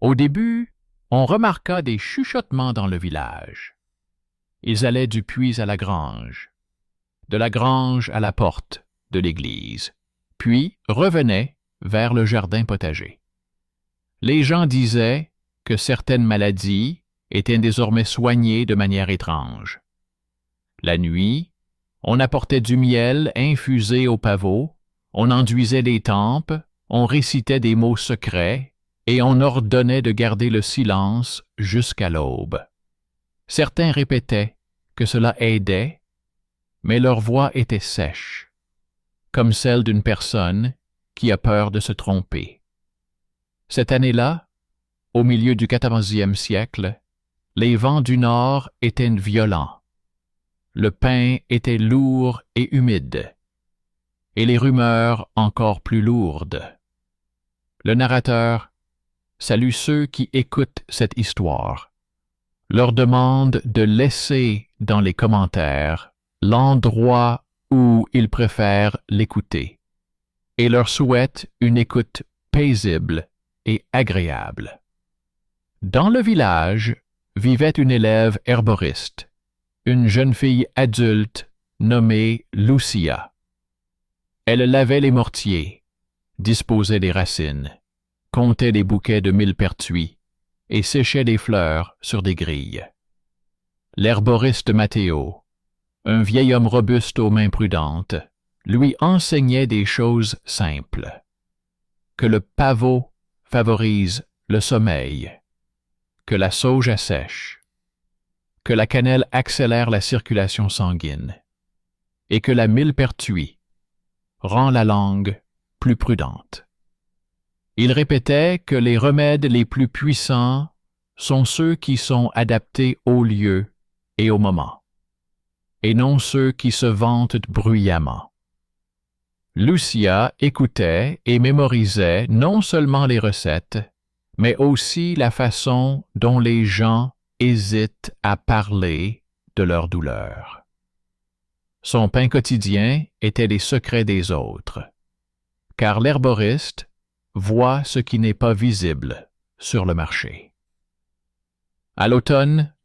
Au début, on remarqua des chuchotements dans le village. Ils allaient du puits à la grange, de la grange à la porte de l'église, puis revenaient vers le jardin potager. Les gens disaient que certaines maladies étaient désormais soignées de manière étrange. La nuit, on apportait du miel infusé au pavot, on enduisait les tempes, on récitait des mots secrets et on ordonnait de garder le silence jusqu'à l'aube. Certains répétaient que cela aidait, mais leur voix était sèche, comme celle d'une personne qui a peur de se tromper. Cette année-là, au milieu du 14e siècle, les vents du nord étaient violents. Le pain était lourd et humide, et les rumeurs encore plus lourdes. Le narrateur salue ceux qui écoutent cette histoire, leur demande de laisser dans les commentaires l'endroit où ils préfèrent l'écouter, et leur souhaite une écoute paisible et agréable. Dans le village vivait une élève herboriste, une jeune fille adulte nommée Lucia. Elle lavait les mortiers, disposait les racines, comptait les bouquets de millepertuis et séchait les fleurs sur des grilles. L'herboriste Matteo, un vieil homme robuste aux mains prudentes, lui enseignait des choses simples. Que le pavot favorise le sommeil, que la sauge assèche, que la cannelle accélère la circulation sanguine, et que la millepertuis rend la langue plus prudente. Il répétait que les remèdes les plus puissants sont ceux qui sont adaptés au lieu et au moment, et non ceux qui se vantent bruyamment. Lucia écoutait et mémorisait non seulement les recettes, mais aussi la façon dont les gens hésitent à parler de leur douleur. Son pain quotidien était les secrets des autres, car l'herboriste voit ce qui n'est pas visible sur le marché. À l'automne,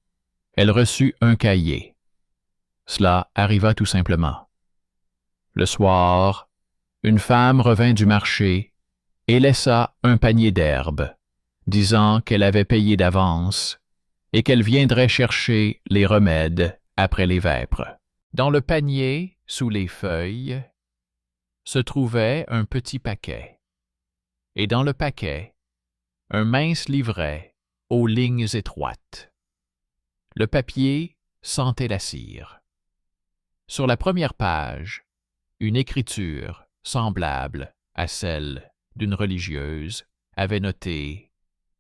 elle reçut un cahier. Cela arriva tout simplement. Le soir, une femme revint du marché et laissa un panier d'herbes, disant qu'elle avait payé d'avance et qu'elle viendrait chercher les remèdes après les vêpres. Dans le panier, sous les feuilles, se trouvait un petit paquet, et dans le paquet, un mince livret aux lignes étroites. Le papier sentait la cire. Sur la première page, une écriture semblable à celle d'une religieuse avait noté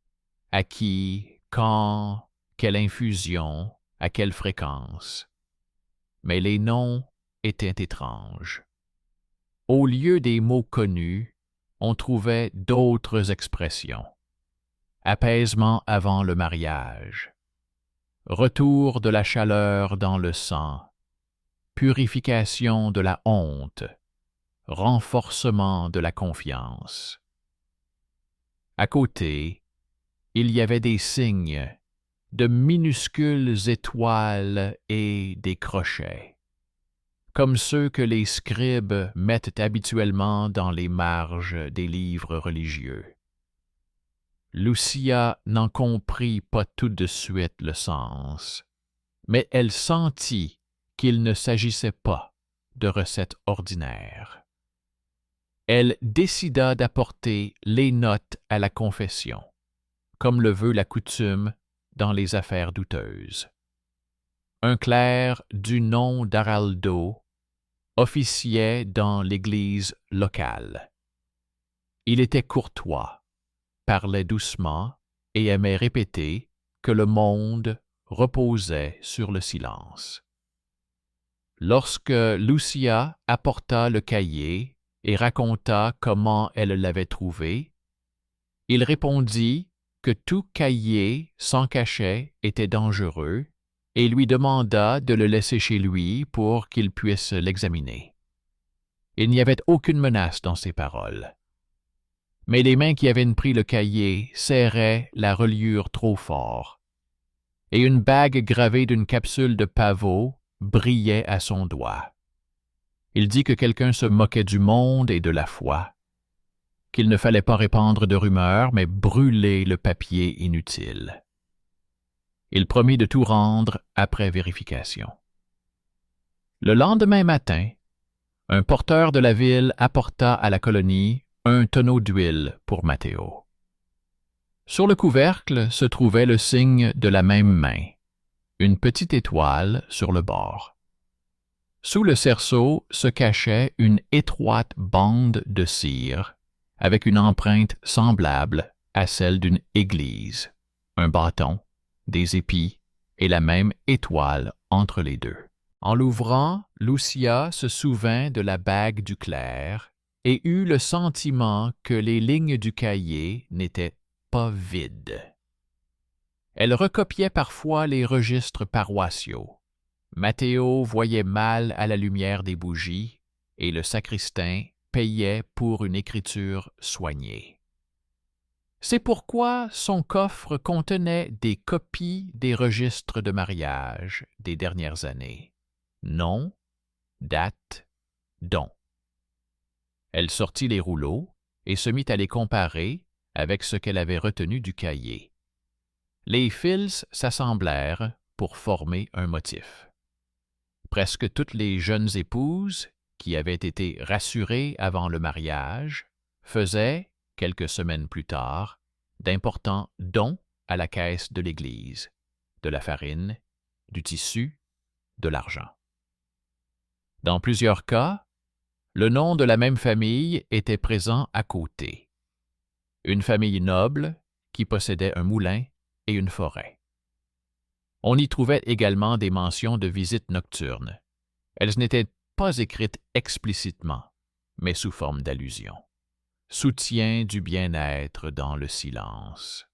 « À qui, quand, quelle infusion, à quelle fréquence ?» Mais les noms étaient étranges. Au lieu des mots connus, on trouvait d'autres expressions. Apaisement avant le mariage, retour de la chaleur dans le sang, purification de la honte, renforcement de la confiance. À côté, il y avait des signes, de minuscules étoiles et des crochets, comme ceux que les scribes mettent habituellement dans les marges des livres religieux. Lucia n'en comprit pas tout de suite le sens, mais elle sentit qu'il ne s'agissait pas de recettes ordinaires. Elle décida d'apporter les notes à la confession, comme le veut la coutume dans les affaires douteuses. Un clerc du nom d'Araldo officiait dans l'église locale. Il était courtois, parlait doucement et aimait répéter que le monde reposait sur le silence. Lorsque Lucia apporta le cahier et raconta comment elle l'avait trouvé, il répondit que tout cahier sans cachet était dangereux et lui demanda de le laisser chez lui pour qu'il puisse l'examiner. Il n'y avait aucune menace dans ses paroles. mais les mains qui avaient pris le cahier serraient la reliure trop fort, et une bague gravée d'une capsule de pavot brillait à son doigt. Il dit que quelqu'un se moquait du monde et de la foi, qu'il ne fallait pas répandre de rumeurs, mais brûler le papier inutile. Il promit de tout rendre après vérification. Le lendemain matin, un porteur de la ville apporta à la colonie un tonneau d'huile pour Matteo. Sur le couvercle se trouvait le signe de la même main, une petite étoile sur le bord. Sous le cerceau se cachait une étroite bande de cire avec une empreinte semblable à celle d'une église, un bâton, des épis et la même étoile entre les deux. En l'ouvrant, Lucia se souvint de la bague du clerc et eut le sentiment que les lignes du cahier n'étaient pas vides. Elle recopiait parfois les registres paroissiaux. Matteo voyait mal à la lumière des bougies et le sacristain payait pour une écriture soignée. C'est pourquoi son coffre contenait des copies des registres de mariage des dernières années. Nom, date, don. Elle sortit les rouleaux et se mit à les comparer avec ce qu'elle avait retenu du cahier. Les fils s'assemblèrent pour former un motif. Presque toutes les jeunes épouses, qui avaient été rassurées avant le mariage, faisaient, quelques semaines plus tard, d'importants dons à la caisse de l'Église, de la farine, du tissu, de l'argent. Dans plusieurs cas, le nom de la même famille était présent à côté. Une famille noble qui possédait un moulin et une forêt. On y trouvait également des mentions de visites nocturnes. Elles n'étaient pas écrites explicitement, mais sous forme d'allusion. Soutien du bien-être dans le silence.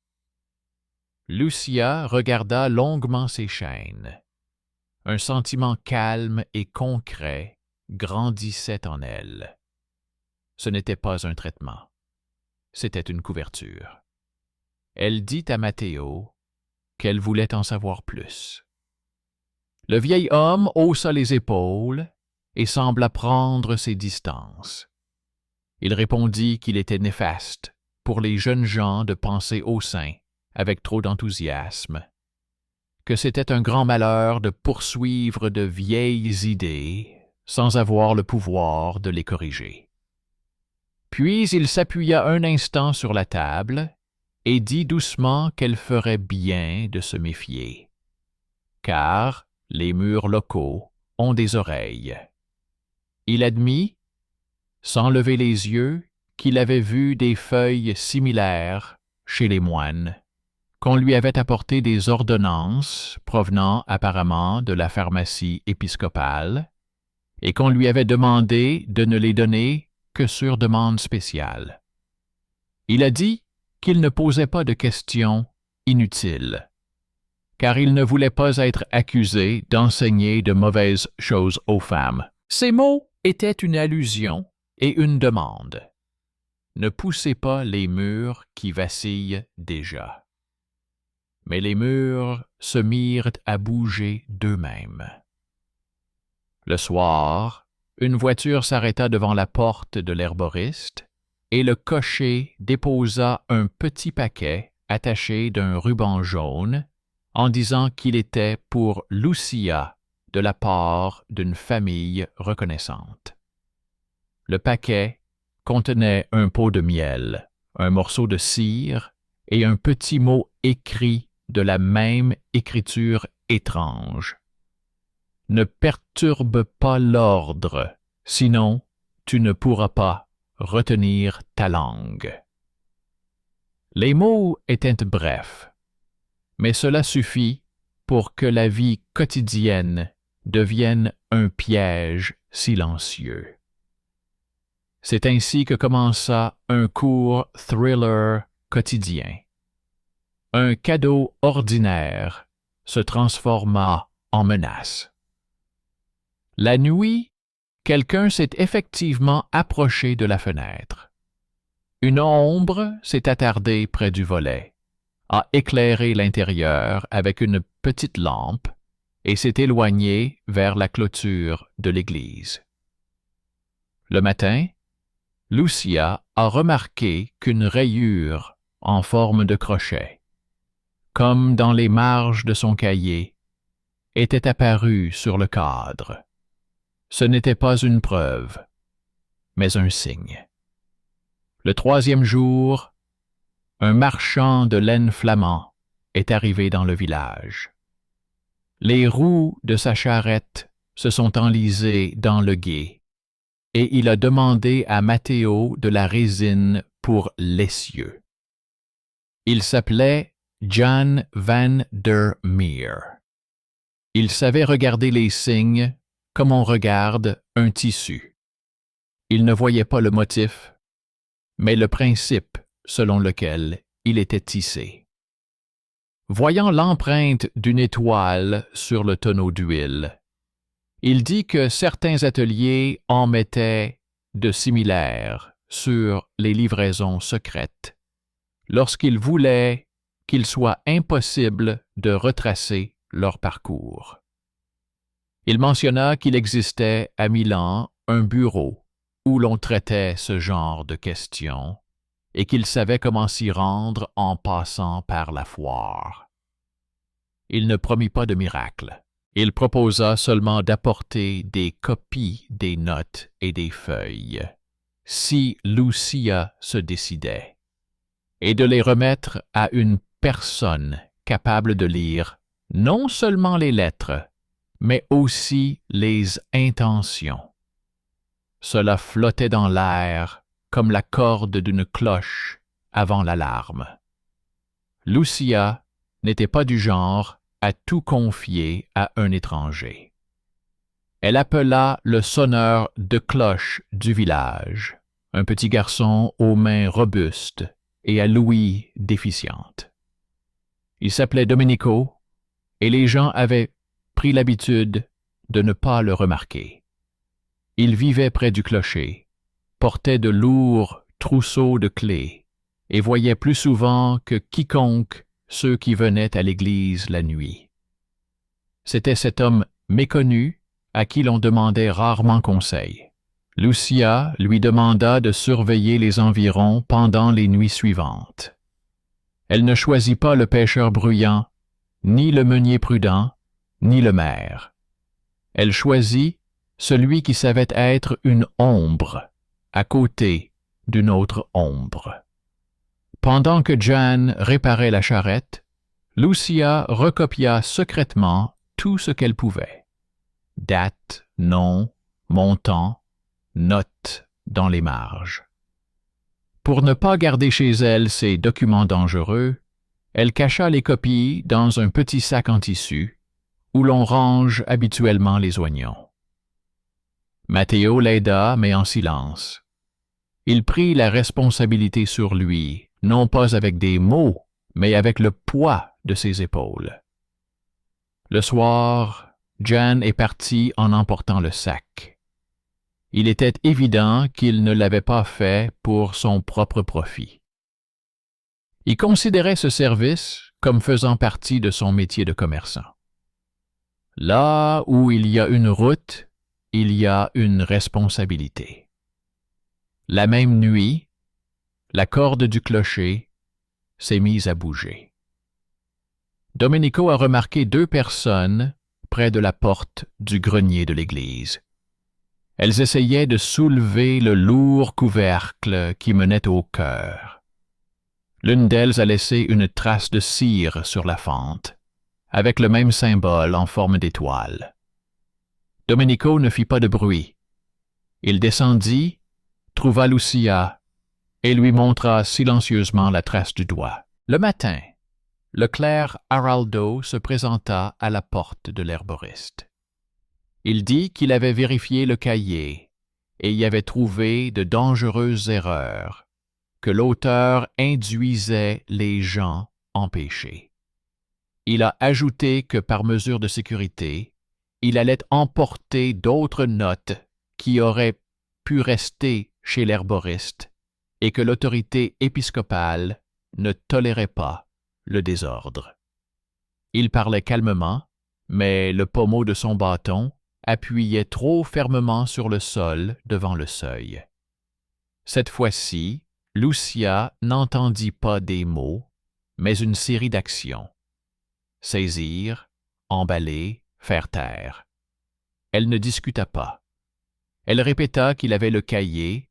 Lucia regarda longuement ses chaînes. Un sentiment calme et concret grandissait en elle. Ce n'était pas un traitement. C'était une couverture. Elle dit à Matteo qu'elle voulait en savoir plus. Le vieil homme haussa les épaules et sembla prendre ses distances. Il répondit qu'il était néfaste pour les jeunes gens de penser au sein avec trop d'enthousiasme, que c'était un grand malheur de poursuivre de vieilles idées sans avoir le pouvoir de les corriger. Puis il s'appuya un instant sur la table et dit doucement qu'elle ferait bien de se méfier, car les murs locaux ont des oreilles. Il admit, sans lever les yeux, qu'il avait vu des feuilles similaires chez les moines, qu'on lui avait apporté des ordonnances provenant apparemment de la pharmacie épiscopale, et qu'on lui avait demandé de ne les donner que sur demande spéciale. Il a dit qu'il ne posait pas de questions inutiles, car il ne voulait pas être accusé d'enseigner de mauvaises choses aux femmes. Ces mots étaient une allusion et une demande. Ne poussez pas les murs qui vacillent déjà. Mais les murs se mirent à bouger d'eux-mêmes. Le soir, une voiture s'arrêta devant la porte de l'herboriste et le cocher déposa un petit paquet attaché d'un ruban jaune en disant qu'il était pour Lucia de la part d'une famille reconnaissante. Le paquet contenait un pot de miel, un morceau de cire et un petit mot écrit de la même écriture étrange. Ne perturbe pas l'ordre, sinon tu ne pourras pas retenir ta langue. Les mots étaient brefs, mais cela suffit pour que la vie quotidienne devienne un piège silencieux. C'est ainsi que commença un court thriller quotidien. Un cadeau ordinaire se transforma en menace. La nuit, quelqu'un s'est effectivement approché de la fenêtre. Une ombre s'est attardée près du volet, a éclairé l'intérieur avec une petite lampe et s'est éloignée vers la clôture de l'église. Le matin, Lucia a remarqué qu'une rayure en forme de crochet, comme dans les marges de son cahier, était apparue sur le cadre. Ce n'était pas une preuve, mais un signe. Le troisième jour, un marchand de laine flamand est arrivé dans le village. Les roues de sa charrette se sont enlisées dans le gué, et il a demandé à Matteo de la résine pour l'essieu. Il s'appelait Jan van der Meer. Il savait regarder les signes comme on regarde un tissu. Il ne voyait pas le motif, mais le principe selon lequel il était tissé. Voyant l'empreinte d'une étoile sur le tonneau d'huile, il dit que certains ateliers en mettaient de similaires sur les livraisons secrètes, lorsqu'ils voulaient qu'il soit impossible de retracer leur parcours. Il mentionna qu'il existait à Milan un bureau où l'on traitait ce genre de questions et qu'il savait comment s'y rendre en passant par la foire. Il ne promit pas de miracle. Il proposa seulement d'apporter des copies des notes et des feuilles, si Lucia se décidait, et de les remettre à une personne capable de lire non seulement les lettres, mais aussi les intentions. Cela flottait dans l'air comme la corde d'une cloche avant l'alarme. Lucia n'était pas du genre à tout confier à un étranger. Elle appela le sonneur de cloche du village, un petit garçon aux mains robustes et à l'ouïe déficiente. Il s'appelait Domenico, et les gens avaient pris l'habitude de ne pas le remarquer. Il vivait près du clocher, portait de lourds trousseaux de clés et voyait plus souvent que quiconque ceux qui venaient à l'église la nuit. C'était cet homme méconnu à qui l'on demandait rarement conseil. Lucia lui demanda de surveiller les environs pendant les nuits suivantes. Elle ne choisit pas le pêcheur bruyant, ni le meunier prudent, ni le maire. Elle choisit celui qui savait être une ombre à côté d'une autre ombre. Pendant que Jan réparait la charrette, Lucia recopia secrètement tout ce qu'elle pouvait. Date, nom, montant, notes dans les marges. Pour ne pas garder chez elle ces documents dangereux, elle cacha les copies dans un petit sac en tissu où l'on range habituellement les oignons. Matteo l'aida, mais en silence. Il prit la responsabilité sur lui, non pas avec des mots, mais avec le poids de ses épaules. Le soir, Jan est parti en emportant le sac. Il était évident qu'il ne l'avait pas fait pour son propre profit. Il considérait ce service comme faisant partie de son métier de commerçant. Là où il y a une route, il y a une responsabilité. La même nuit, la corde du clocher s'est mise à bouger. Domenico a remarqué 2 personnes près de la porte du grenier de l'église. Elles essayaient de soulever le lourd couvercle qui menait au chœur. L'une d'elles a laissé une trace de cire sur la fente, avec le même symbole en forme d'étoile. Domenico ne fit pas de bruit. Il descendit, trouva Lucia et lui montra silencieusement la trace du doigt. Le matin, le clerc Araldo se présenta à la porte de l'herboriste. Il dit qu'il avait vérifié le cahier et y avait trouvé de dangereuses erreurs, que l'auteur induisait les gens en péché. Il a ajouté que par mesure de sécurité, il allait emporter d'autres notes qui auraient pu rester chez l'herboriste et que l'autorité épiscopale ne tolérait pas le désordre. Il parlait calmement, mais le pommeau de son bâton appuyait trop fermement sur le sol devant le seuil. Cette fois-ci, Lucia n'entendit pas des mots, mais une série d'actions. Saisir, emballer, faire taire. Elle ne discuta pas. Elle répéta qu'il avait le cahier,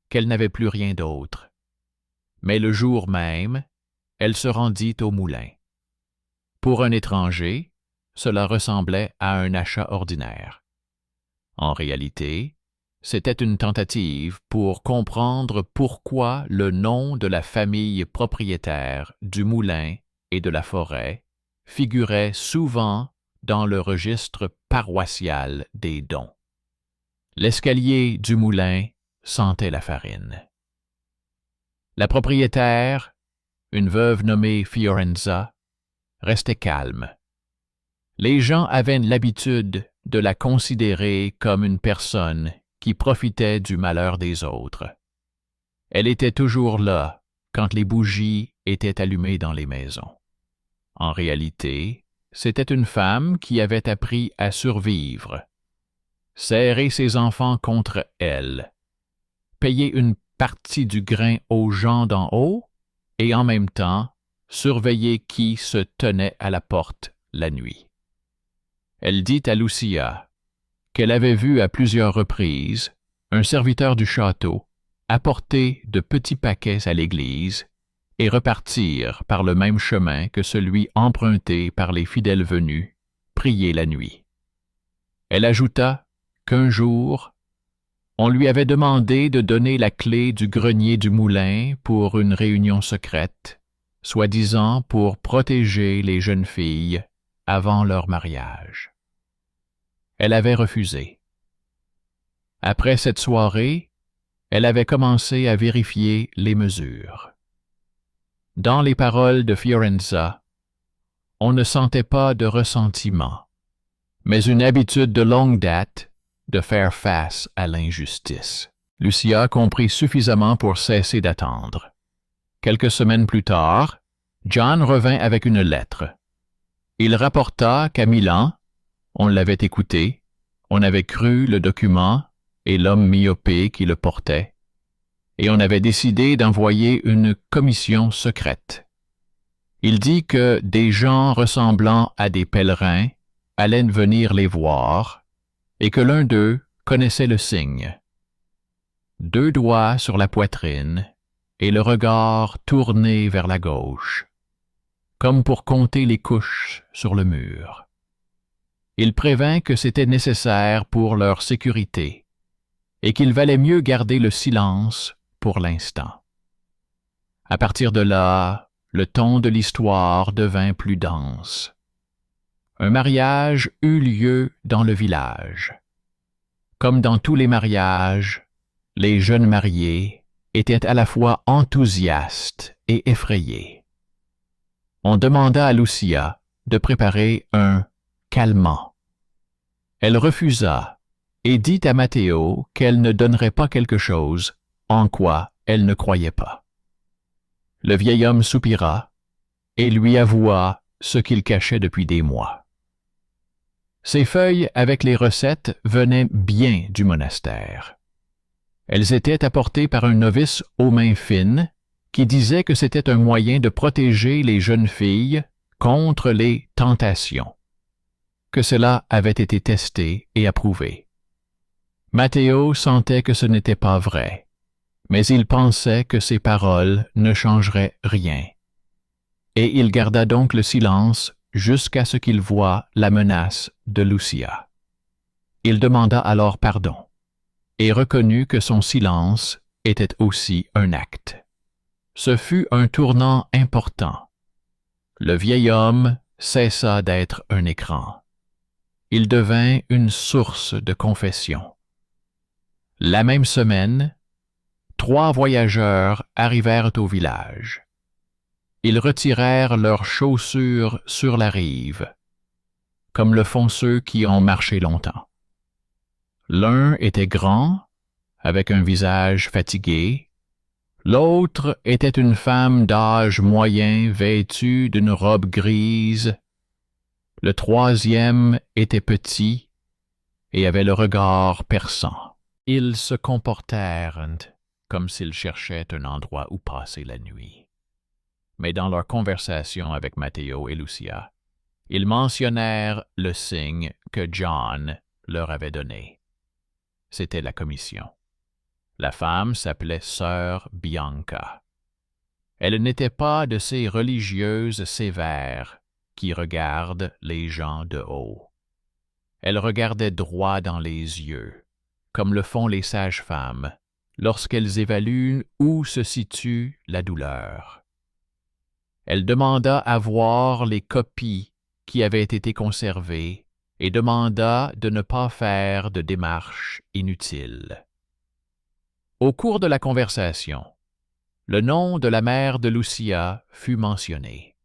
qu'elle n'avait plus rien d'autre. Mais le jour même, elle se rendit au moulin. Pour un étranger, cela ressemblait à un achat ordinaire. En réalité, c'était une tentative pour comprendre pourquoi le nom de la famille propriétaire du moulin et de la forêt figurait souvent dans le registre paroissial des dons. L'escalier du moulin sentait la farine. La propriétaire, une veuve nommée Fiorenza, restait calme. Les gens avaient l'habitude de la considérer comme une personne qui profitait du malheur des autres. Elle était toujours là quand les bougies étaient allumées dans les maisons. En réalité, c'était une femme qui avait appris à survivre, serrer ses enfants contre elle, payer une partie du grain aux gens d'en haut et en même temps surveiller qui se tenait à la porte la nuit. Elle dit à Lucia qu'elle avait vu à plusieurs reprises un serviteur du château apporter de petits paquets à l'église et repartir par le même chemin que celui emprunté par les fidèles venus prier la nuit. Elle ajouta qu'un jour, on lui avait demandé de donner la clé du grenier du moulin pour une réunion secrète, soi-disant pour protéger les jeunes filles avant leur mariage. Elle avait refusé. Après cette soirée, elle avait commencé à vérifier les mesures. Dans les paroles de Fiorenza, on ne sentait pas de ressentiment, mais une habitude de longue date de faire face à l'injustice. Lucia comprit suffisamment pour cesser d'attendre. Quelques semaines plus tard, John revint avec une lettre. Il rapporta qu'à Milan, on l'avait écouté, on avait cru le document et l'homme myopé qui le portait, et on avait décidé d'envoyer une commission secrète. Il dit que des gens ressemblant à des pèlerins allaient venir les voir, et que l'un d'eux connaissait le signe. 2 doigts sur la poitrine et le regard tourné vers la gauche, comme pour compter les couches sur le mur. Il prévint que c'était nécessaire pour leur sécurité et qu'il valait mieux garder le silence pour l'instant. À partir de là, le ton de l'histoire devint plus dense. Un mariage eut lieu dans le village. Comme dans tous les mariages, les jeunes mariés étaient à la fois enthousiastes et effrayés. On demanda à Lucia de préparer un calmant. Elle refusa et dit à Matteo qu'elle ne donnerait pas quelque chose en quoi elle ne croyait pas. Le vieil homme soupira et lui avoua ce qu'il cachait depuis des mois. Ces feuilles avec les recettes venaient bien du monastère. Elles étaient apportées par un novice aux mains fines qui disait que c'était un moyen de protéger les jeunes filles contre les tentations, que cela avait été testé et approuvé. Matteo sentait que ce n'était pas vrai, mais il pensait que ces paroles ne changeraient rien, et il garda donc le silence jusqu'à ce qu'il voie la menace de Lucia. Il demanda alors pardon, et reconnut que son silence était aussi un acte. Ce fut un tournant important. Le vieil homme cessa d'être un écran. Il devint une source de confession. La même semaine, 3 voyageurs arrivèrent au village. Ils retirèrent leurs chaussures sur la rive, comme le font ceux qui ont marché longtemps. L'un était grand, avec un visage fatigué, L'autre était une femme d'âge moyen vêtue d'une robe grise. Le troisième était petit et avait le regard perçant. Ils se comportèrent comme s'ils cherchaient un endroit où passer la nuit. Mais dans leur conversation avec Matteo et Lucia, ils mentionnèrent le signe que John leur avait donné. C'était la commission. La femme s'appelait Sœur Bianca. Elle n'était pas de ces religieuses sévères qui regardent les gens de haut. Elle regardait droit dans les yeux, comme le font les sages-femmes lorsqu'elles évaluent où se situe la douleur. Elle demanda à voir les copies qui avaient été conservées et demanda de ne pas faire de démarches inutiles. Au cours de la conversation, le nom de la mère de Lucia fut mentionné.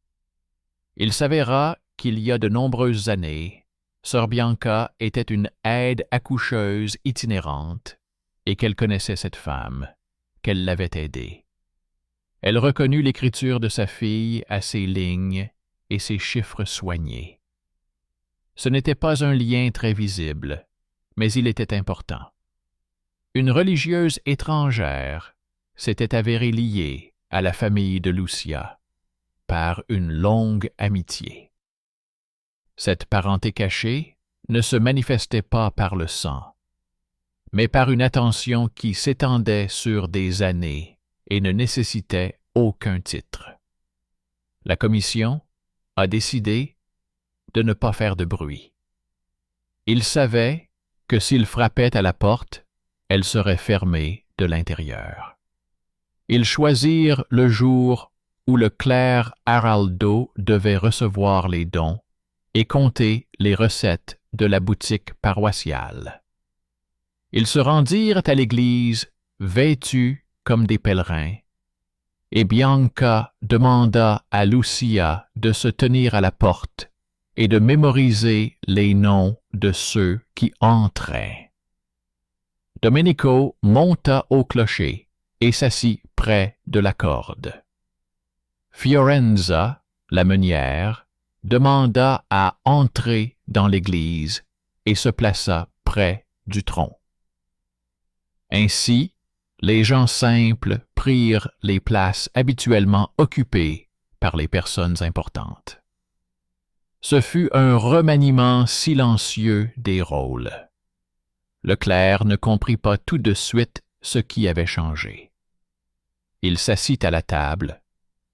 Il s'avéra qu'il y a de nombreuses années, Sœur Bianca était une aide-accoucheuse itinérante et qu'elle connaissait cette femme, qu'elle l'avait aidée. Elle reconnut l'écriture de sa fille à ses lignes et ses chiffres soignés. Ce n'était pas un lien très visible, mais il était important. Une religieuse étrangère s'était avérée liée à la famille de Lucia par une longue amitié. Cette parenté cachée ne se manifestait pas par le sang, mais par une attention qui s'étendait sur des années et ne nécessitait aucun titre. La commission a décidé de ne pas faire de bruit. Ils savaient que s'ils frappaient à la porte, elle serait fermée de l'intérieur. Ils choisirent le jour où le clerc Araldo devait recevoir les dons et compter les recettes de la boutique paroissiale. Ils se rendirent à l'église vêtus comme des pèlerins, et Bianca demanda à Lucia de se tenir à la porte et de mémoriser les noms de ceux qui entraient. Domenico monta au clocher et s'assit près de la corde. Fiorenza, la meunière, demanda à entrer dans l'église et se plaça près du tronc. Ainsi, les gens simples prirent les places habituellement occupées par les personnes importantes. Ce fut un remaniement silencieux des rôles. Le clerc ne comprit pas tout de suite ce qui avait changé. Il s'assit à la table,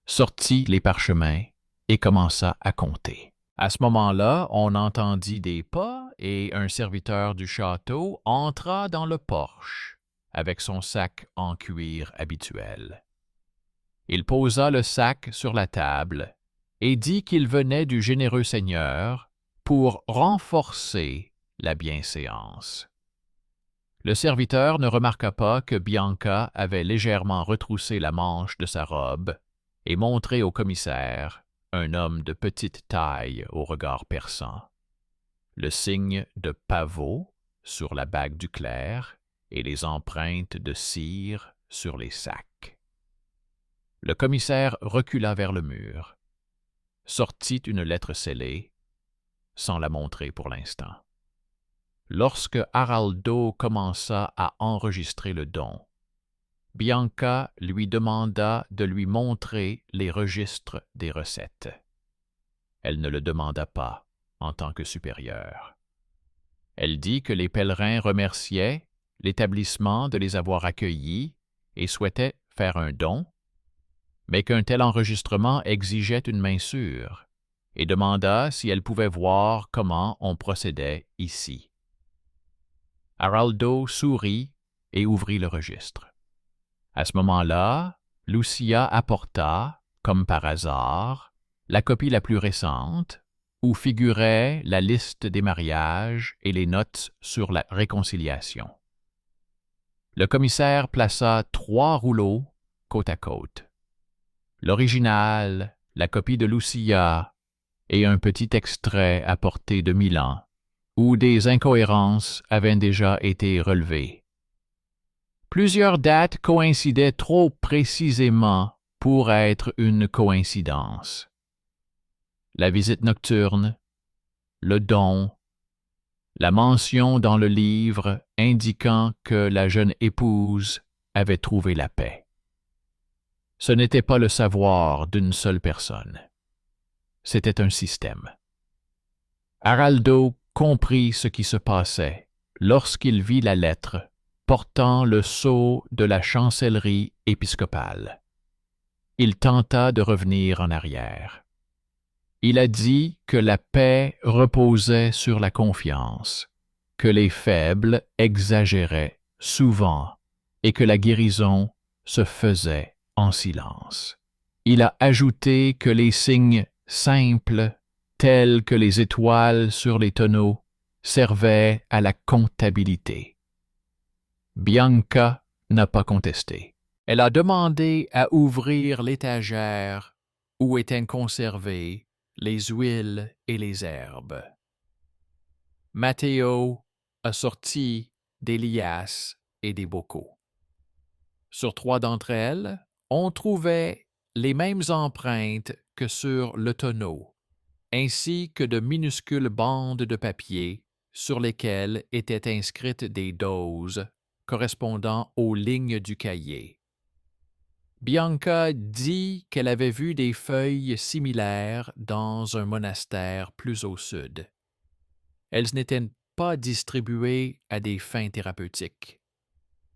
sortit les parchemins et commença à compter. À ce moment-là, on entendit des pas et un serviteur du château entra dans le porche avec son sac en cuir habituel. Il posa le sac sur la table et dit qu'il venait du généreux Seigneur pour renforcer la bienséance. Le serviteur ne remarqua pas que Bianca avait légèrement retroussé la manche de sa robe et montré au commissaire, un homme de petite taille au regard perçant, le signe de pavot sur la bague du clerc et les empreintes de cire sur les sacs. Le commissaire recula vers le mur, sortit une lettre scellée, sans la montrer pour l'instant. Lorsque Araldo commença à enregistrer le don, Bianca lui demanda de lui montrer les registres des recettes. Elle ne le demanda pas en tant que supérieure. Elle dit que les pèlerins remerciaient l'établissement de les avoir accueillis et souhaitaient faire un don, mais qu'un tel enregistrement exigeait une main sûre, et demanda si elle pouvait voir comment on procédait ici. Araldo sourit et ouvrit le registre. À ce moment-là, Lucia apporta, comme par hasard, la copie la plus récente, où figurait la liste des mariages et les notes sur la réconciliation. Le commissaire plaça 3 rouleaux côte à côte. L'original, la copie de Lucia et un petit extrait apporté de Milan, où des incohérences avaient déjà été relevées. Plusieurs dates coïncidaient trop précisément pour être une coïncidence. La visite nocturne, le don, la mention dans le livre indiquant que la jeune épouse avait trouvé la paix. Ce n'était pas le savoir d'une seule personne. C'était un système. Araldo comprit ce qui se passait lorsqu'il vit la lettre portant le sceau de la chancellerie épiscopale. Il tenta de revenir en arrière. Il a dit que la paix reposait sur la confiance, que les faibles exagéraient souvent et que la guérison se faisait en silence. Il a ajouté que les signes simples, tels que les étoiles sur les tonneaux, servaient à la comptabilité. Bianca n'a pas contesté. Elle a demandé à ouvrir l'étagère où étaient conservées les huiles et les herbes. Matteo a sorti des liasses et des bocaux. Sur 3 d'entre elles, on trouvait les mêmes empreintes que sur le tonneau, ainsi que de minuscules bandes de papier sur lesquelles étaient inscrites des doses correspondant aux lignes du cahier. Bianca dit qu'elle avait vu des feuilles similaires dans un monastère plus au sud. Elles n'étaient pas distribuées à des fins thérapeutiques,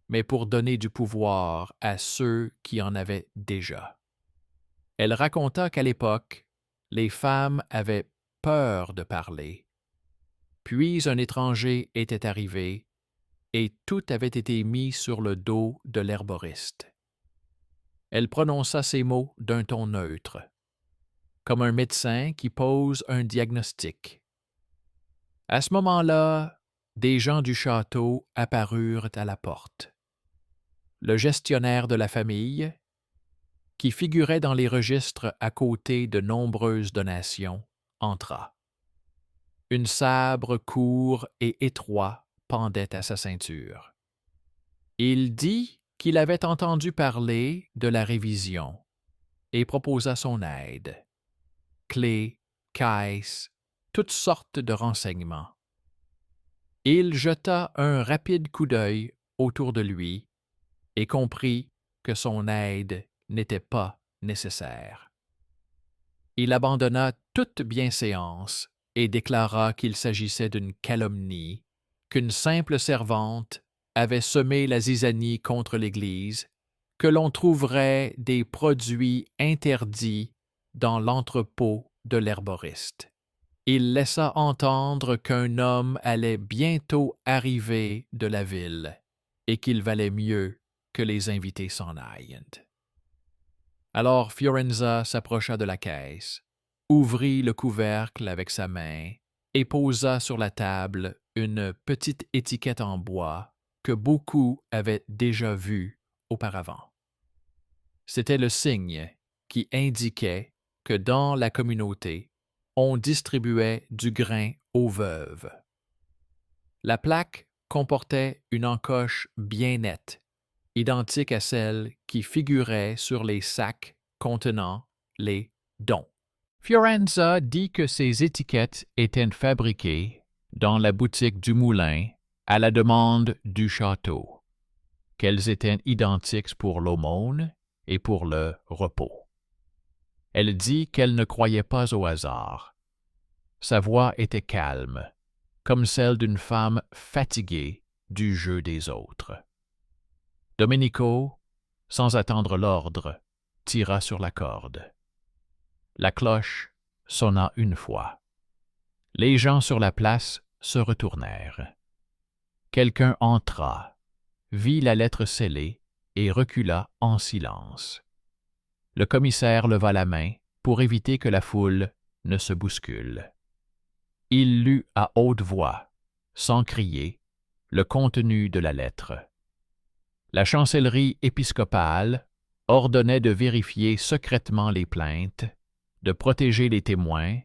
mais pour donner du pouvoir à ceux qui en avaient déjà. Elle raconta qu'à l'époque, les femmes avaient peur de parler. Puis un étranger était arrivé et tout avait été mis sur le dos de l'herboriste. Elle prononça ces mots d'un ton neutre, comme un médecin qui pose un diagnostic. À ce moment-là, des gens du château apparurent à la porte. Le gestionnaire de la famille, qui figurait dans les registres à côté de nombreuses donations, entra. Une sabre court et étroit pendait à sa ceinture. Il dit qu'il avait entendu parler de la révision et proposa son aide. Clés, caisses, toutes sortes de renseignements. Il jeta un rapide coup d'œil autour de lui et comprit que son aide n'était pas nécessaire. Il abandonna toute bienséance et déclara qu'il s'agissait d'une calomnie, qu'une simple servante avait semé la zizanie contre l'Église, que l'on trouverait des produits interdits dans l'entrepôt de l'herboriste. Il laissa entendre qu'un homme allait bientôt arriver de la ville et qu'il valait mieux que les invités s'en aillent. Alors Fiorenza s'approcha de la caisse, ouvrit le couvercle avec sa main et posa sur la table une petite étiquette en bois que beaucoup avaient déjà vue auparavant. C'était le signe qui indiquait que dans la communauté, on distribuait du grain aux veuves. La plaque comportait une encoche bien nette, identique à celle qui figurait sur les sacs contenant les dons. Fiorenza dit que ces étiquettes étaient fabriquées dans la boutique du moulin à la demande du château, qu'elles étaient identiques pour l'aumône et pour le repos. Elle dit qu'elle ne croyait pas au hasard. Sa voix était calme, comme celle d'une femme fatiguée du jeu des autres. Domenico, sans attendre l'ordre, tira sur la corde. La cloche sonna une fois. Les gens sur la place se retournèrent. Quelqu'un entra, vit la lettre scellée et recula en silence. Le commissaire leva la main pour éviter que la foule ne se bouscule. Il lut à haute voix, sans crier, le contenu de la lettre. La chancellerie épiscopale ordonnait de vérifier secrètement les plaintes, de protéger les témoins,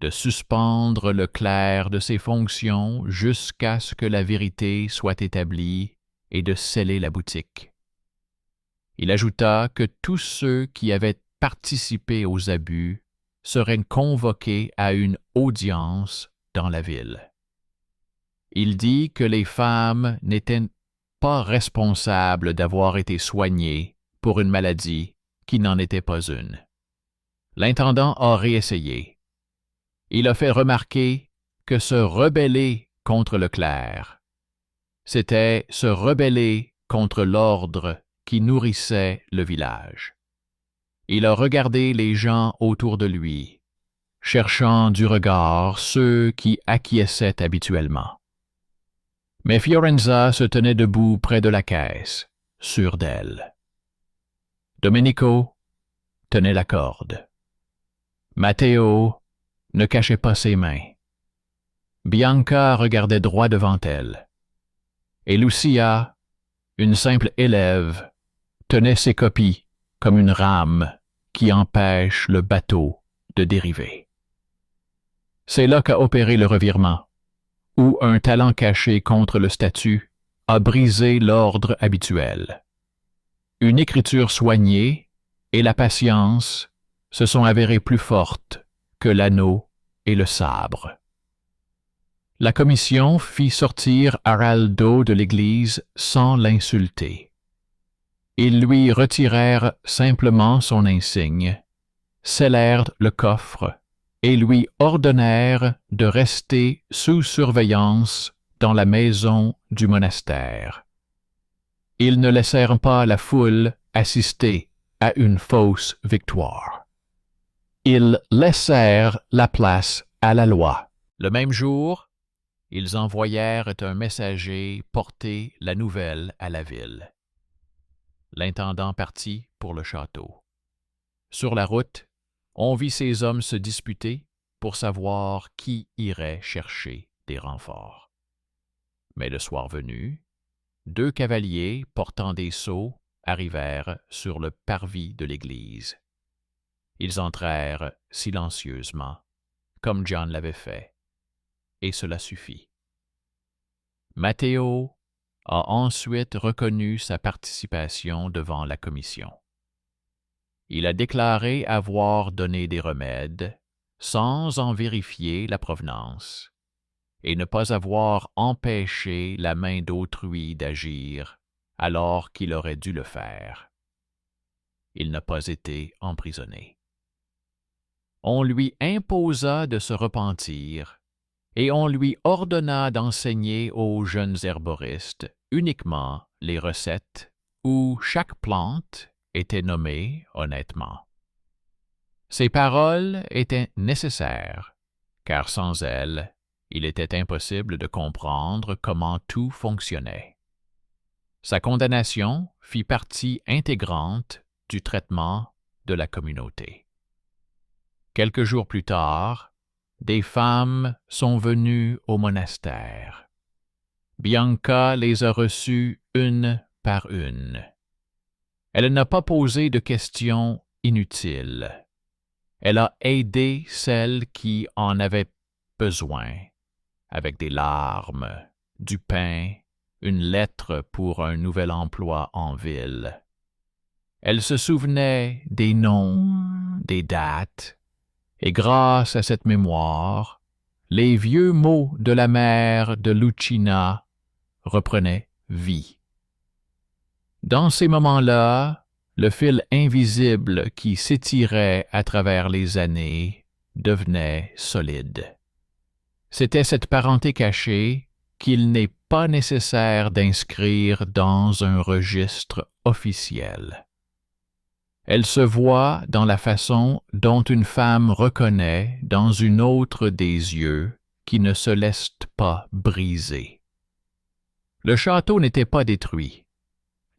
de suspendre le clerc de ses fonctions jusqu'à ce que la vérité soit établie et de sceller la boutique. Il ajouta que tous ceux qui avaient participé aux abus seraient convoqués à une audience dans la ville. Il dit que les femmes n'étaient pas responsables d'avoir été soignées pour une maladie qui n'en était pas une. L'intendant a réessayé. Il a fait remarquer que se rebeller contre le clerc, c'était se rebeller contre l'ordre qui nourrissait le village. Il a regardé les gens autour de lui, cherchant du regard ceux qui acquiesçaient habituellement. Mais Fiorenza se tenait debout près de la caisse, sûr d'elle. Domenico tenait la corde. Matteo ne cachait pas ses mains. Bianca regardait droit devant elle. Et Lucia, une simple élève, tenait ses copies comme une rame qui empêche le bateau de dériver. C'est là qu'a opéré le revirement, où un talent caché contre le statut a brisé l'ordre habituel. Une écriture soignée et la patience se sont avérées plus fortes que l'anneau et le sabre. La commission fit sortir Araldo de l'église sans l'insulter. Ils lui retirèrent simplement son insigne, scellèrent le coffre et lui ordonnèrent de rester sous surveillance dans la maison du monastère. Ils ne laissèrent pas la foule assister à une fausse victoire. Ils laissèrent la place à la loi. Le même jour, ils envoyèrent un messager porter la nouvelle à la ville. L'intendant partit pour le château. Sur la route, on vit ces hommes se disputer pour savoir qui irait chercher des renforts. Mais le soir venu, 2 cavaliers portant des seaux arrivèrent sur le parvis de l'église. Ils entrèrent silencieusement, comme John l'avait fait, et cela suffit. Matteo a ensuite reconnu sa participation devant la commission. Il a déclaré avoir donné des remèdes sans en vérifier la provenance et ne pas avoir empêché la main d'autrui d'agir alors qu'il aurait dû le faire. Il n'a pas été emprisonné. On lui imposa de se repentir et on lui ordonna d'enseigner aux jeunes herboristes uniquement les recettes où chaque plante était nommée honnêtement. Ces paroles étaient nécessaires, car sans elles, il était impossible de comprendre comment tout fonctionnait. Sa condamnation fit partie intégrante du traitement de la communauté. Quelques jours plus tard, des femmes sont venues au monastère. Bianca les a reçues une par une. Elle n'a pas posé de questions inutiles. Elle a aidé celles qui en avaient besoin, avec des larmes, du pain, une lettre pour un nouvel emploi en ville. Elle se souvenait des noms, des dates, et grâce à cette mémoire, les vieux mots de la mère de Lucina reprenaient vie. Dans ces moments-là, le fil invisible qui s'étirait à travers les années devenait solide. C'était cette parenté cachée qu'il n'est pas nécessaire d'inscrire dans un registre officiel. Elle se voit dans la façon dont une femme reconnaît dans une autre des yeux qui ne se laissent pas briser. Le château n'était pas détruit.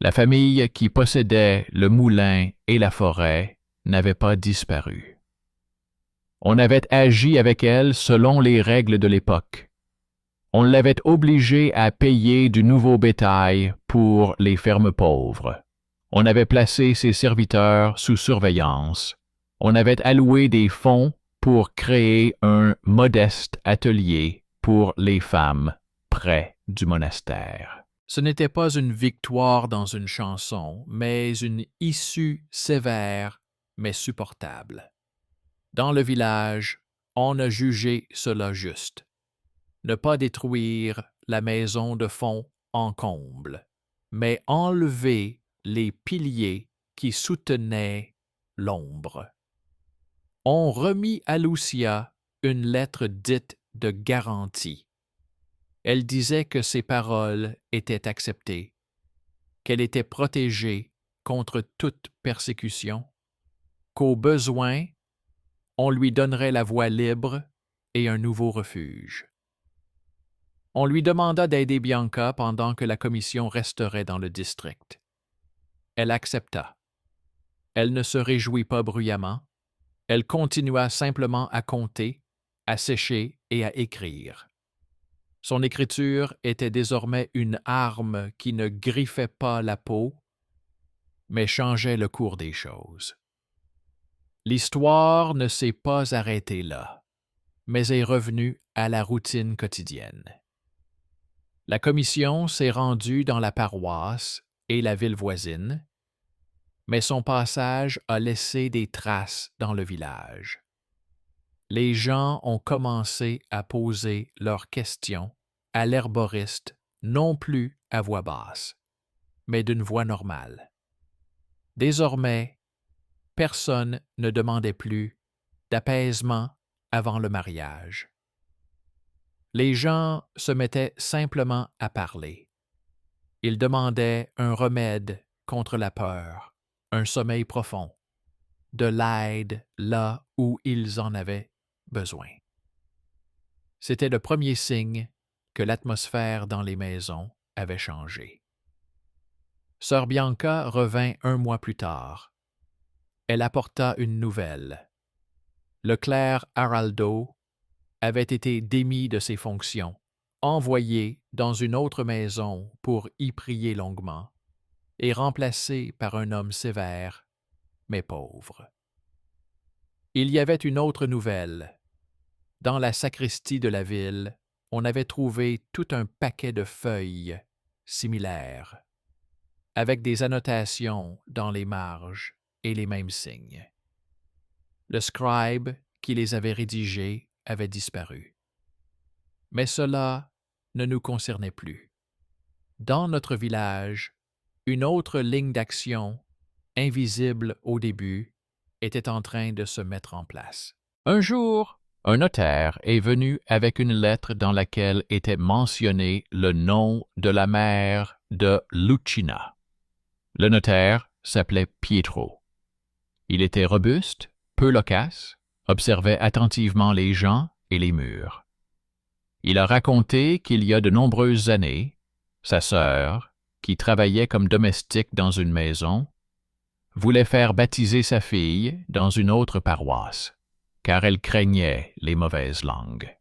La famille qui possédait le moulin et la forêt n'avait pas disparu. On avait agi avec elle selon les règles de l'époque. On l'avait obligée à payer du nouveau bétail pour les fermes pauvres. On avait placé ses serviteurs sous surveillance. On avait alloué des fonds pour créer un modeste atelier pour les femmes près du monastère. Ce n'était pas une victoire dans une chanson, mais une issue sévère, mais supportable. Dans le village, on a jugé cela juste. Ne pas détruire la maison de fond en comble, mais enlever les piliers qui soutenaient l'ombre. On remit à Lucia une lettre dite de garantie. Elle disait que ses paroles étaient acceptées, qu'elle était protégée contre toute persécution, qu'au besoin, on lui donnerait la voie libre et un nouveau refuge. On lui demanda d'aider Bianca pendant que la commission resterait dans le district. Elle accepta. Elle ne se réjouit pas bruyamment, elle continua simplement à compter, à sécher et à écrire. Son écriture était désormais une arme qui ne griffait pas la peau, mais changeait le cours des choses. L'histoire ne s'est pas arrêtée là, mais est revenue à la routine quotidienne. La commission s'est rendue dans la paroisse et la ville voisine, mais son passage a laissé des traces dans le village. Les gens ont commencé à poser leurs questions à l'herboriste, non plus à voix basse, mais d'une voix normale. Désormais, personne ne demandait plus d'apaisement avant le mariage. Les gens se mettaient simplement à parler. Ils demandaient un remède contre la peur, un sommeil profond, de l'aide là où ils en avaient besoin. C'était le premier signe que l'atmosphère dans les maisons avait changé. Sœur Bianca revint 1 mois plus tard. Elle apporta une nouvelle. Le clerc Araldo avait été démis de ses fonctions, envoyé dans une autre maison pour y prier longuement, et remplacé par un homme sévère, mais pauvre. Il y avait une autre nouvelle. Dans la sacristie de la ville, on avait trouvé tout un paquet de feuilles similaires, avec des annotations dans les marges et les mêmes signes. Le scribe qui les avait rédigées avait disparu. Mais cela ne nous concernait plus. Dans notre village, une autre ligne d'action, invisible au début, était en train de se mettre en place. Un jour, un notaire est venu avec une lettre dans laquelle était mentionné le nom de la mère de Lucina. Le notaire s'appelait Pietro. Il était robuste, peu loquace, observait attentivement les gens et les murs. Il a raconté qu'il y a de nombreuses années, sa sœur, qui travaillait comme domestique dans une maison, voulait faire baptiser sa fille dans une autre paroisse, car elle craignait les mauvaises langues.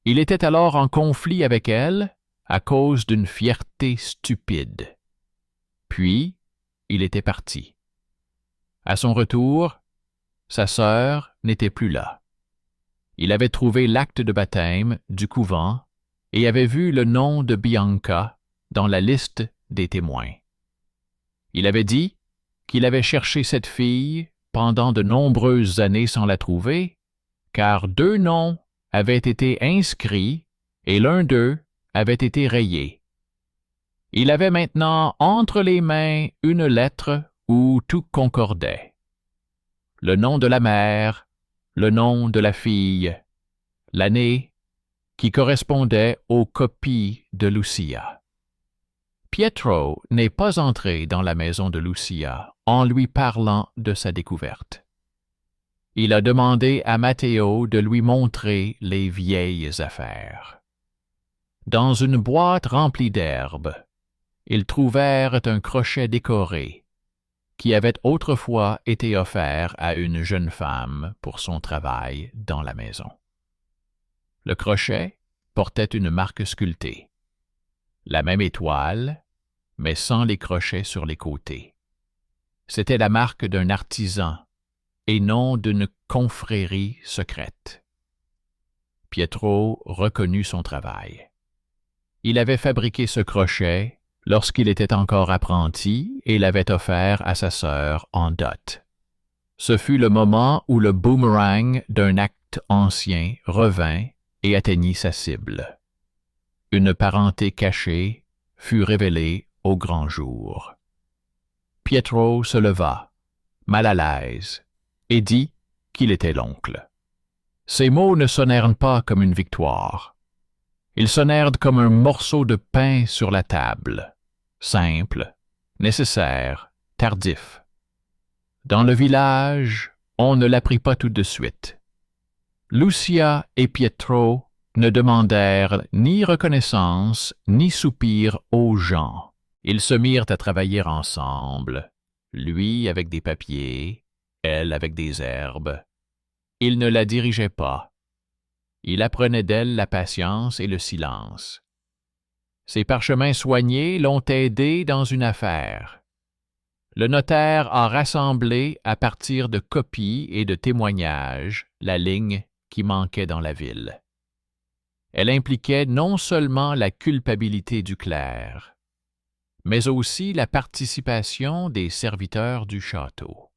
Il était alors en conflit avec elle à cause d'une fierté stupide. Puis, il était parti. À son retour, sa sœur n'était plus là. Il avait trouvé l'acte de baptême du couvent et avait vu le nom de Bianca dans la liste des témoins. Il avait dit qu'il avait cherché cette fille pendant de nombreuses années sans la trouver, car 2 noms avaient été inscrits et l'un d'eux avait été rayé. Il avait maintenant entre les mains une lettre où tout concordait. Le nom de la mère, le nom de la fille, l'année qui correspondait aux copies de Lucia. Pietro n'est pas entré dans la maison de Lucia en lui parlant de sa découverte. Il a demandé à Matteo de lui montrer les vieilles affaires. Dans une boîte remplie d'herbes, ils trouvèrent un crochet décoré qui avait autrefois été offert à une jeune femme pour son travail dans la maison. Le crochet portait une marque sculptée, la même étoile, mais sans les crochets sur les côtés. C'était la marque d'un artisan et non d'une confrérie secrète. Pietro reconnut son travail. Il avait fabriqué ce crochet lorsqu'il était encore apprenti et l'avait offert à sa sœur en dot. Ce fut le moment où le boomerang d'un acte ancien revint et atteignit sa cible. Une parenté cachée fut révélée au grand jour. Pietro se leva, mal à l'aise, et dit qu'il était l'oncle. Ces mots ne sonnèrent pas comme une victoire. Ils sonnèrent comme un morceau de pain sur la table, simple, nécessaire, tardif. Dans le village, on ne l'apprit pas tout de suite. Lucia et Pietro ne demandèrent ni reconnaissance ni soupir aux gens. Ils se mirent à travailler ensemble, lui avec des papiers, elle avec des herbes. Il ne la dirigeait pas. Il apprenait d'elle la patience et le silence. Ses parchemins soignés l'ont aidé dans une affaire. Le notaire a rassemblé à partir de copies et de témoignages la ligne qui manquait dans la ville. Elle impliquait non seulement la culpabilité du clerc, mais aussi la participation des serviteurs du château.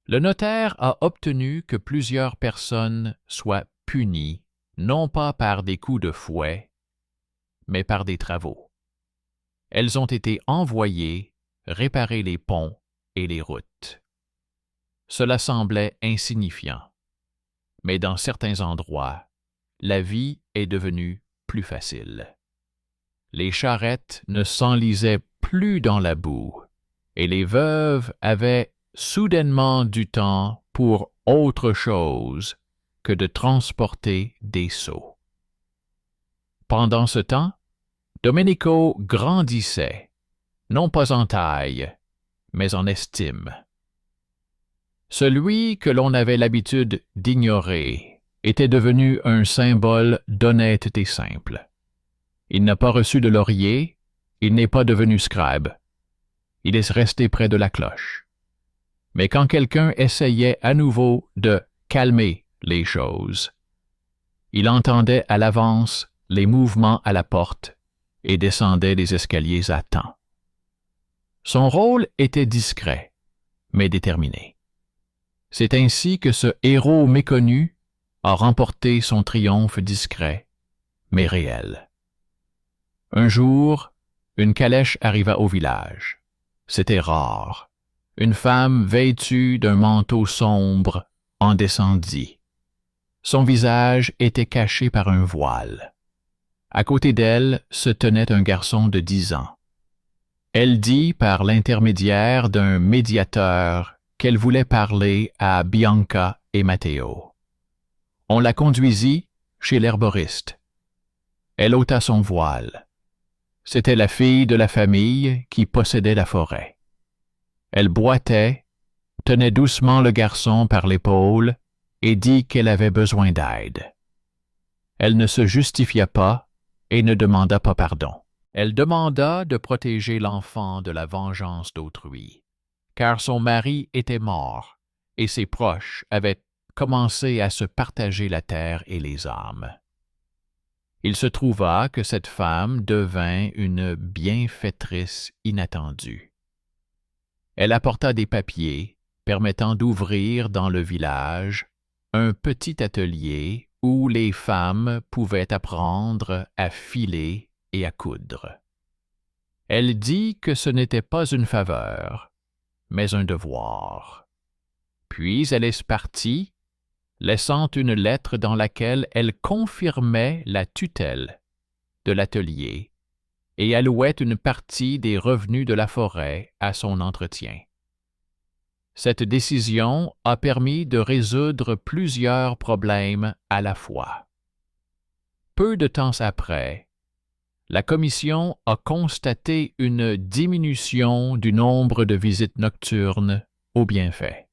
Le notaire a obtenu que plusieurs personnes soient punies, non pas par des coups de fouet, mais par des travaux. Elles ont été envoyées réparer les ponts et les routes. Cela semblait insignifiant, mais dans certains endroits, la vie est devenue plus facile. Les charrettes ne s'enlisaient plus dans la boue, et les veuves avaient soudainement du temps pour autre chose que de transporter des seaux. Pendant ce temps, Domenico grandissait, non pas en taille, mais en estime. Celui que l'on avait l'habitude d'ignorer était devenu un symbole d'honnêteté simple. Il n'a pas reçu de laurier, il n'est pas devenu scribe. Il est resté près de la cloche. Mais quand quelqu'un essayait à nouveau de calmer les choses, il entendait à l'avance les mouvements à la porte et descendait les escaliers à temps. Son rôle était discret, mais déterminé. C'est ainsi que ce héros méconnu a remporté son triomphe discret, mais réel. Un jour, une calèche arriva au village. C'était rare. Une femme vêtue d'un manteau sombre en descendit. Son visage était caché par un voile. À côté d'elle se tenait un garçon de 10 ans. Elle dit par l'intermédiaire d'un médiateur qu'elle voulait parler à Bianca et Matteo. On la conduisit chez l'herboriste. Elle ôta son voile. C'était la fille de la famille qui possédait la forêt. Elle boitait, tenait doucement le garçon par l'épaule et dit qu'elle avait besoin d'aide. Elle ne se justifia pas et ne demanda pas pardon. Elle demanda de protéger l'enfant de la vengeance d'autrui, car son mari était mort et ses proches avaient commencé à se partager la terre et les âmes. Il se trouva que cette femme devint une bienfaitrice inattendue. Elle apporta des papiers permettant d'ouvrir dans le village un petit atelier où les femmes pouvaient apprendre à filer et à coudre. Elle dit que ce n'était pas une faveur, mais un devoir. Puis elle est partie, laissant une lettre dans laquelle elle confirmait la tutelle de l'atelier et allouait une partie des revenus de la forêt à son entretien. Cette décision a permis de résoudre plusieurs problèmes à la fois. Peu de temps après, la commission a constaté une diminution du nombre de visites nocturnes aux bienfaits.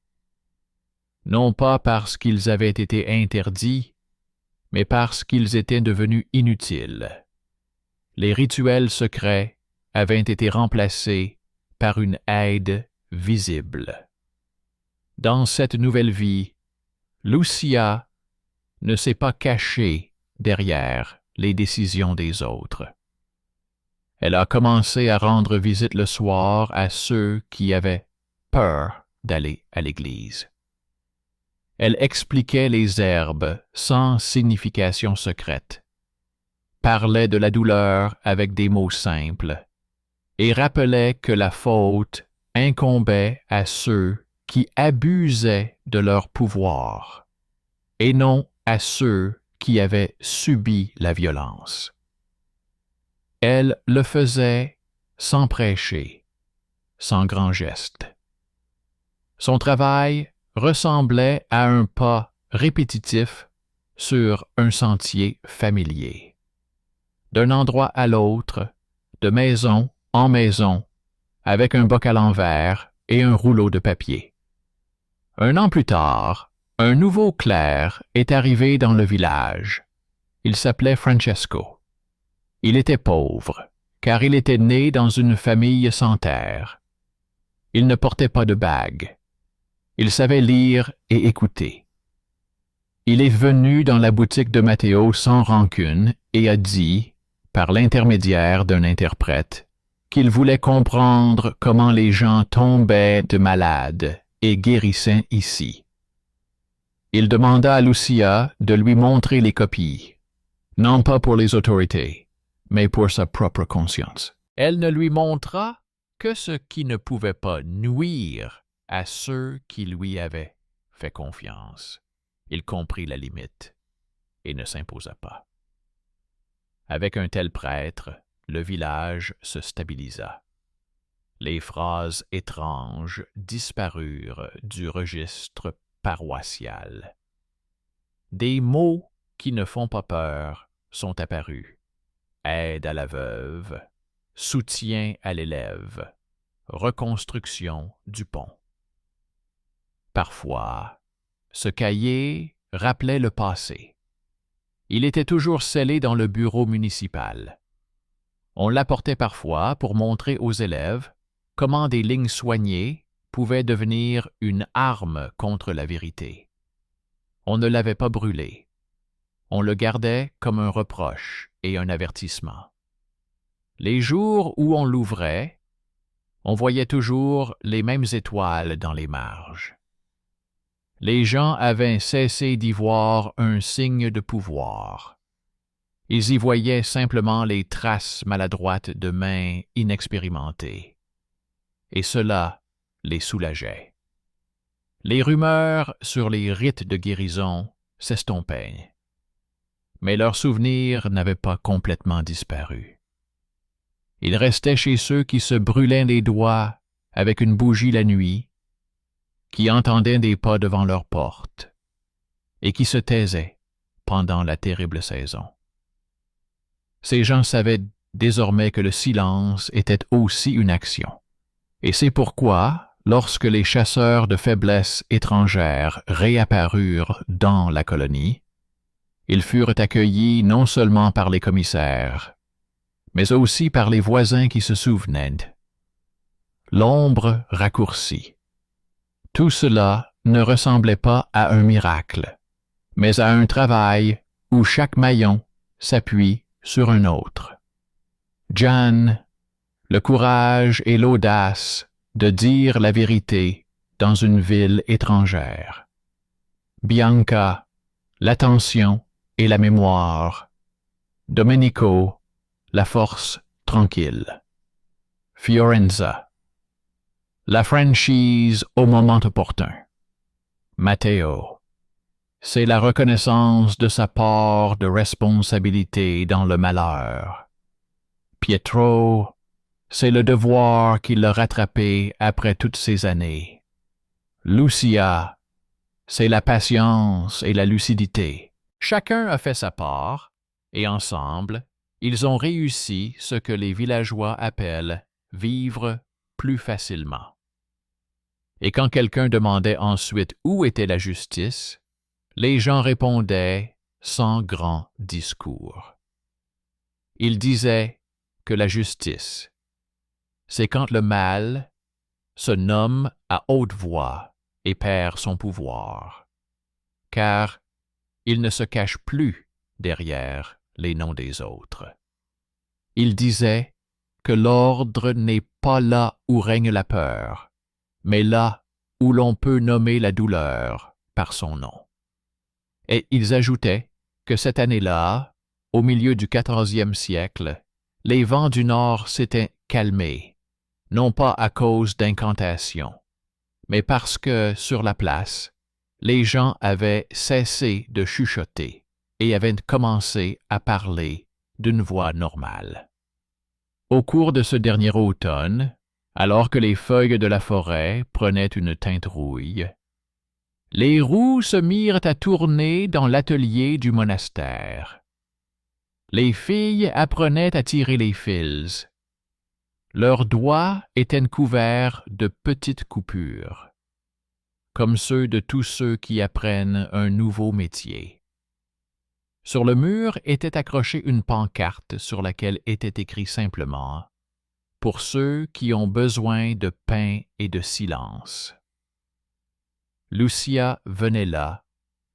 Non pas parce qu'ils avaient été interdits, mais parce qu'ils étaient devenus inutiles. Les rituels secrets avaient été remplacés par une aide visible. Dans cette nouvelle vie, Lucia ne s'est pas cachée derrière les décisions des autres. Elle a commencé à rendre visite le soir à ceux qui avaient peur d'aller à l'église. Elle expliquait les herbes sans signification secrète, parlait de la douleur avec des mots simples, et rappelait que la faute incombait à ceux qui abusaient de leur pouvoir, et non à ceux qui avaient subi la violence. Elle le faisait sans prêcher, sans grand geste. Son travail ressemblait à un pas répétitif sur un sentier familier. D'un endroit à l'autre, de maison en maison, avec un bocal en verre et un rouleau de papier. Un an plus tard, un nouveau clerc est arrivé dans le village. Il s'appelait Francesco. Il était pauvre, car il était né dans une famille sans terre. Il ne portait pas de bague. Il savait lire et écouter. Il est venu dans la boutique de Matteo sans rancune et a dit, par l'intermédiaire d'un interprète, qu'il voulait comprendre comment les gens tombaient de malades et guérissaient ici. Il demanda à Lucia de lui montrer les copies, non pas pour les autorités, mais pour sa propre conscience. Elle ne lui montra que ce qui ne pouvait pas nuire à ceux qui lui avaient fait confiance. Il comprit la limite et ne s'imposa pas. Avec un tel prêtre, le village se stabilisa. Les phrases étranges disparurent du registre paroissial. Des mots qui ne font pas peur sont apparus. Aide à la veuve, soutien à l'élève, reconstruction du pont. Parfois, ce cahier rappelait le passé. Il était toujours scellé dans le bureau municipal. On l'apportait parfois pour montrer aux élèves comment des lignes soignées pouvaient devenir une arme contre la vérité. On ne l'avait pas brûlé. On le gardait comme un reproche et un avertissement. Les jours où on l'ouvrait, on voyait toujours les mêmes étoiles dans les marges. Les gens avaient cessé d'y voir un signe de pouvoir. Ils y voyaient simplement les traces maladroites de mains inexpérimentées. Et cela les soulageait. Les rumeurs sur les rites de guérison s'estompaient. Mais leurs souvenirs n'avaient pas complètement disparu. Ils restaient chez ceux qui se brûlaient les doigts avec une bougie la nuit, qui entendaient des pas devant leur porte et qui se taisaient pendant la terrible saison. Ces gens savaient désormais que le silence était aussi une action. Et c'est pourquoi, lorsque les chasseurs de faiblesse étrangères réapparurent dans la colonie, ils furent accueillis non seulement par les commissaires, mais aussi par les voisins qui se souvenaient. L'ombre raccourcie. Tout cela ne ressemblait pas à un miracle, mais à un travail où chaque maillon s'appuie sur un autre. Gian, le courage et l'audace de dire la vérité dans une ville étrangère. Bianca, l'attention et la mémoire. Domenico, la force tranquille. Fiorenza, la franchise au moment opportun. Matteo, c'est la reconnaissance de sa part de responsabilité dans le malheur. Pietro, c'est le devoir qui l'a rattrapé après toutes ces années. Lucia, c'est la patience et la lucidité. Chacun a fait sa part, et ensemble, ils ont réussi ce que les villageois appellent vivre plus facilement. Et quand quelqu'un demandait ensuite où était la justice, les gens répondaient sans grand discours. Ils disaient que la justice, c'est quand le mal se nomme à haute voix et perd son pouvoir, car il ne se cache plus derrière les noms des autres. Il disait que l'ordre n'est pas là où règne la peur, mais là où l'on peut nommer la douleur par son nom. Et ils ajoutaient que cette année-là, au milieu du 14e siècle, les vents du nord s'étaient calmés, non pas à cause d'incantations, mais parce que, sur la place, les gens avaient cessé de chuchoter et avaient commencé à parler d'une voix normale. Au cours de ce dernier automne, alors que les feuilles de la forêt prenaient une teinte rouille, les roues se mirent à tourner dans l'atelier du monastère. Les filles apprenaient à tirer les fils. Leurs doigts étaient couverts de petites coupures, comme ceux de tous ceux qui apprennent un nouveau métier. Sur le mur était accrochée une pancarte sur laquelle était écrit simplement « Pour ceux qui ont besoin de pain et de silence ». Lucia venait là,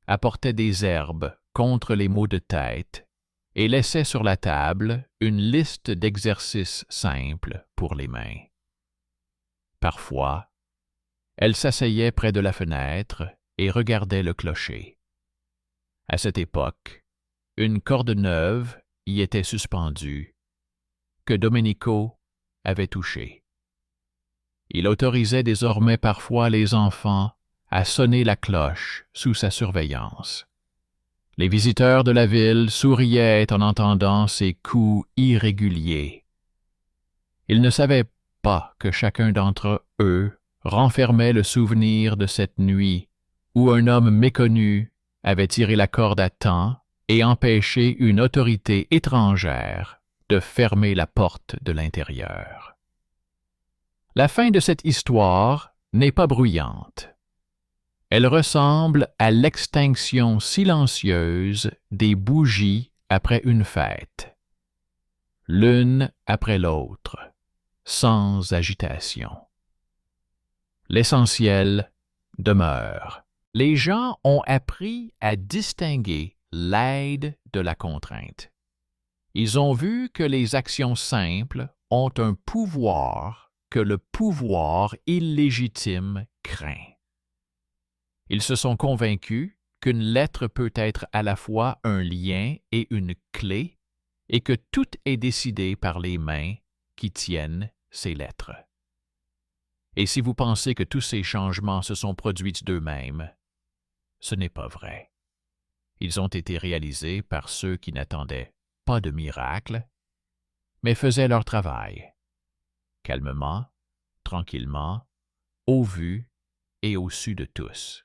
apportait des herbes contre les maux de tête et laissait sur la table une liste d'exercices simples pour les mains. Parfois, elle s'asseyait près de la fenêtre et regardait le clocher. À cette époque, une corde neuve y était suspendue, que Domenico avait touchée. Il autorisait désormais parfois les enfants à sonner la cloche sous sa surveillance. Les visiteurs de la ville souriaient en entendant ces coups irréguliers. Ils ne savaient pas que chacun d'entre eux renfermait le souvenir de cette nuit où un homme méconnu avait tiré la corde à temps et empêché une autorité étrangère de fermer la porte de l'intérieur. La fin de cette histoire n'est pas bruyante. Elle ressemble à l'extinction silencieuse des bougies après une fête, l'une après l'autre, sans agitation. L'essentiel demeure. Les gens ont appris à distinguer l'aide de la contrainte. Ils ont vu que les actions simples ont un pouvoir que le pouvoir illégitime craint. Ils se sont convaincus qu'une lettre peut être à la fois un lien et une clé, et que tout est décidé par les mains qui tiennent ces lettres. Et si vous pensez que tous ces changements se sont produits d'eux-mêmes, ce n'est pas vrai. Ils ont été réalisés par ceux qui n'attendaient pas de miracle, mais faisaient leur travail, calmement, tranquillement, au vu et au su de tous.